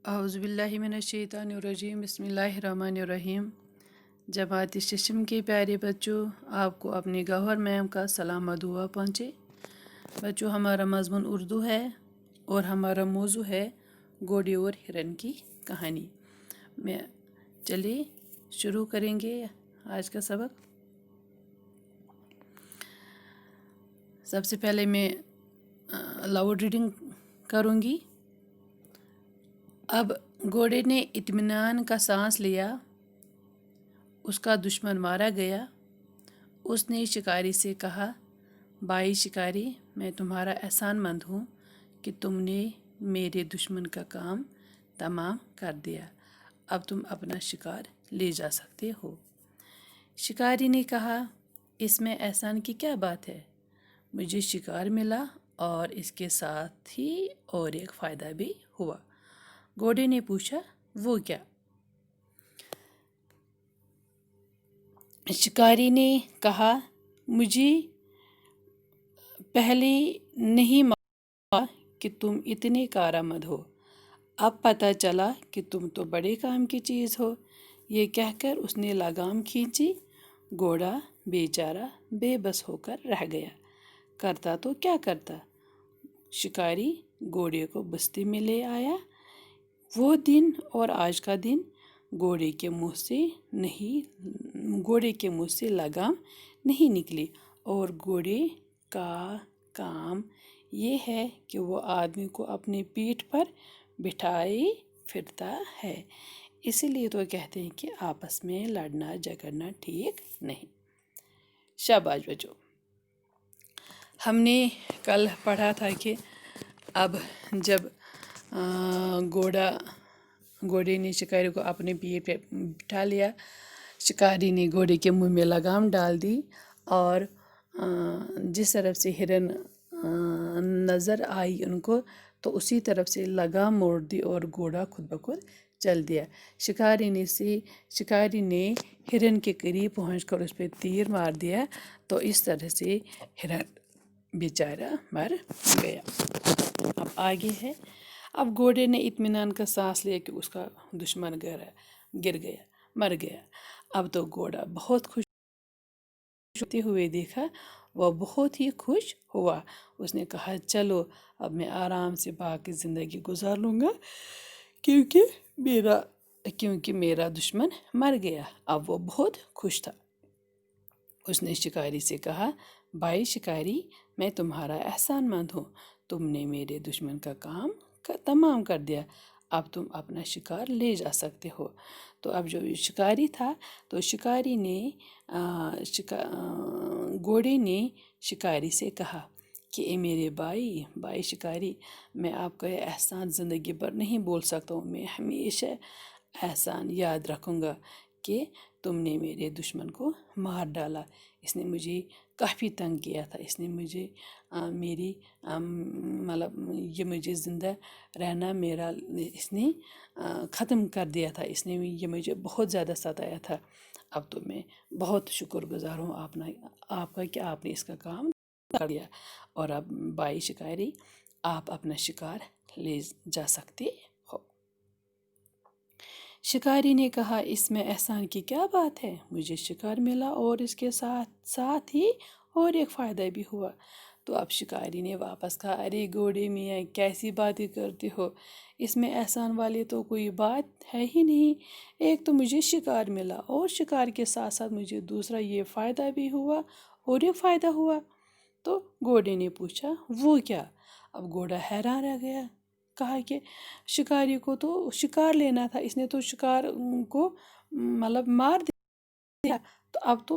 اعوذ باللہ من الشیطان الرجیم بسم اللہ الرحمن الرحیم۔ جماعت ششم کے پیارے بچوں، آپ کو اپنی گوہر میم کا سلام و دعا پہنچے۔ بچوں، ہمارا مضمون اردو ہے اور ہمارا موضوع ہے گھوڑے اور ہرن کی کہانی۔ چلیے شروع کریں گے آج کا سبق۔ سب سے پہلے میں لاؤڈ ریڈنگ کروں گی۔ اب گھوڑے نے اطمینان کا سانس لیا، اس کا دشمن مارا گیا۔ اس نے شکاری سے کہا، بھائی شکاری، میں تمہارا احسان مند ہوں کہ تم نے میرے دشمن کا کام تمام کر دیا۔ اب تم اپنا شکار لے جا سکتے ہو۔ شکاری نے کہا، اس میں احسان کی کیا بات ہے؟ مجھے شکار ملا اور اس کے ساتھ ہی اور ایک فائدہ بھی ہوا۔ گھوڑے نے پوچھا، وہ کیا؟ شکاری نے کہا، مجھے پہلے نہیں معلوم کہ تم اتنے کارآمد ہو، اب پتہ چلا کہ تم تو بڑے کام کی چیز ہو۔ یہ کہہ کر اس نے لگام کھینچی۔ گھوڑا بیچارہ بے بس ہو کر رہ گیا۔ کرتا تو کیا کرتا؟ شکاری گھوڑے کو بستی میں لے آیا۔ وہ دن اور آج کا دن گھوڑے کے منہ سے لگام نہیں نکلی، اور گھوڑے کا کام یہ ہے کہ وہ آدمی کو اپنی پیٹھ پر بٹھائے پھرتا ہے۔ اسی لیے تو کہتے ہیں کہ آپس میں لڑنا جھگڑنا ٹھیک نہیں۔ شاباش بچوں، ہم نے کل پڑھا تھا کہ اب جب گھوڑے نے شکاری کو اپنے پیٹ پہ بٹھا لیا، شکاری نے گھوڑے کے منہ میں لگام ڈال دی، اور جس طرف سے ہرن نظر آئی ان کو تو اسی طرف سے لگام موڑ دی اور گھوڑا خود بخود چل دیا۔ شکاری نے ہرن کے قریب پہنچ کر اس پہ تیر مار دیا، تو اس طرح سے ہرن بیچارہ مر گیا۔ اب آگے ہے، اب گھوڑے نے اطمینان کا سانس لیا کہ اس کا دشمن مر گیا۔ اب تو گھوڑا بہت خوش ہوتے ہوئے دیکھا، وہ بہت ہی خوش ہوا۔ اس نے کہا، چلو اب میں آرام سے باقی زندگی گزار لوں گا، کیونکہ میرا دشمن مر گیا۔ اب وہ بہت خوش تھا۔ اس نے شکاری سے کہا، بھائی شکاری، میں تمہارا احسان مند ہوں، تم نے میرے دشمن کا کام تمام کر دیا۔ اب تم اپنا شکار لے جا سکتے ہو۔ تو اب جو شکاری تھا، تو گھوڑے نے شکاری سے کہا کہ اے میرے بھائی شکاری، میں آپ کا یہ احسان زندگی بھر نہیں بول سکتا ہوں۔ میں ہمیشہ احسان یاد رکھوں گا کہ تم نے میرے دشمن کو مار ڈالا۔ اس نے مجھے کافی تنگ کیا تھا، اس نے مجھے یہ مجھے زندہ رہنا اس نے ختم کر دیا تھا، اس نے یہ مجھے بہت زیادہ ستایا تھا۔ اب تو میں بہت شکر گزار ہوں آپ کا کہ آپ نے اس کا کام کر دیا، اور اب بھائی شکاری، آپ اپنا شکار لے جا سکتے ہو۔ شکاری نے کہا، اس میں احسان کی کیا بات ہے؟ مجھے شکار ملا اور اس کے ساتھ ہی اور ایک فائدہ بھی ہوا۔ تو اب شکاری نے واپس کہا، ارے گھوڑے میاں، کیسی باتیں کرتے ہو؟ اس میں احسان والی تو کوئی بات ہے ہی نہیں۔ ایک تو مجھے شکار ملا، اور شکار کے ساتھ ساتھ مجھے دوسرا یہ فائدہ بھی ہوا اور ایک فائدہ ہوا۔ تو گھوڑے نے پوچھا، وہ کیا؟ اب گھوڑا حیران رہ گیا، کہا کہ شکاری کو تو شکار لینا تھا، اس نے تو شکار کو مار دیا، تو اب تو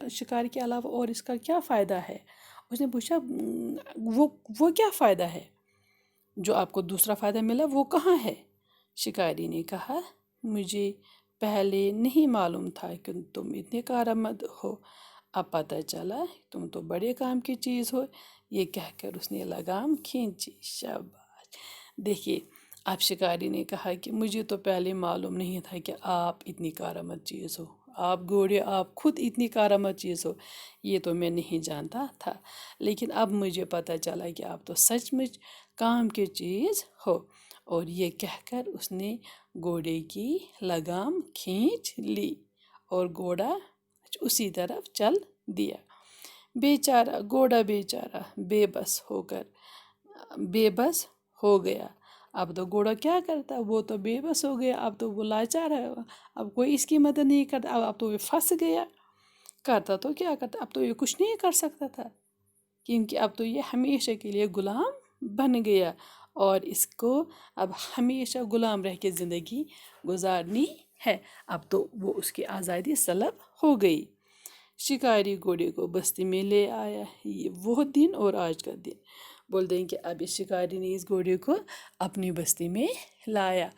شکار کے علاوہ اور اس کا کیا فائدہ ہے؟ اس نے پوچھا، وہ کیا فائدہ ہے جو آپ کو دوسرا فائدہ ملا، وہ کہاں ہے؟ شکاری نے کہا، مجھے پہلے نہیں معلوم تھا کہ تم اتنے کارآمد ہو، اب پتہ چلا تم تو بڑے کام کی چیز ہو۔ یہ کہہ کر اس نے لگام کھینچی۔ شاباش! دیکھیے، اب شکاری نے کہا کہ مجھے تو پہلے معلوم نہیں تھا کہ آپ اتنی کارآمد چیز ہو، آپ گھوڑے آپ خود اتنی کارآمد چیز ہو، یہ تو میں نہیں جانتا تھا، لیکن اب مجھے پتہ چلا کہ آپ تو سچ مچ کام کی چیز ہو۔ اور یہ کہہ کر اس نے گھوڑے کی لگام کھینچ لی اور گھوڑا اسی طرف چل دیا۔ بیچارہ گھوڑا بیچارہ بے بس ہو گیا۔ اب تو گھوڑا کیا کرتا، وہ تو بے بس ہو گیا، اب تو وہ لاچار ہے، اب کوئی اس کی مدد نہیں کرتا، اب تو یہ پھنس گیا۔ کرتا تو کیا کرتا، اب تو یہ کچھ نہیں کر سکتا تھا، کیونکہ اب تو یہ ہمیشہ کے لیے غلام بن گیا اور اس کو اب ہمیشہ غلام رہ کے زندگی گزارنی ہے۔ اب تو وہ اس کی آزادی سلب ہو گئی۔ شکاری گھوڑے کو بستی میں لے آیا، یہ وہ دن اور آج کا دن۔ بولتے ہیں کہ اب اس شکاری نے اس گھوڑے کو اپنی بستی میں لایا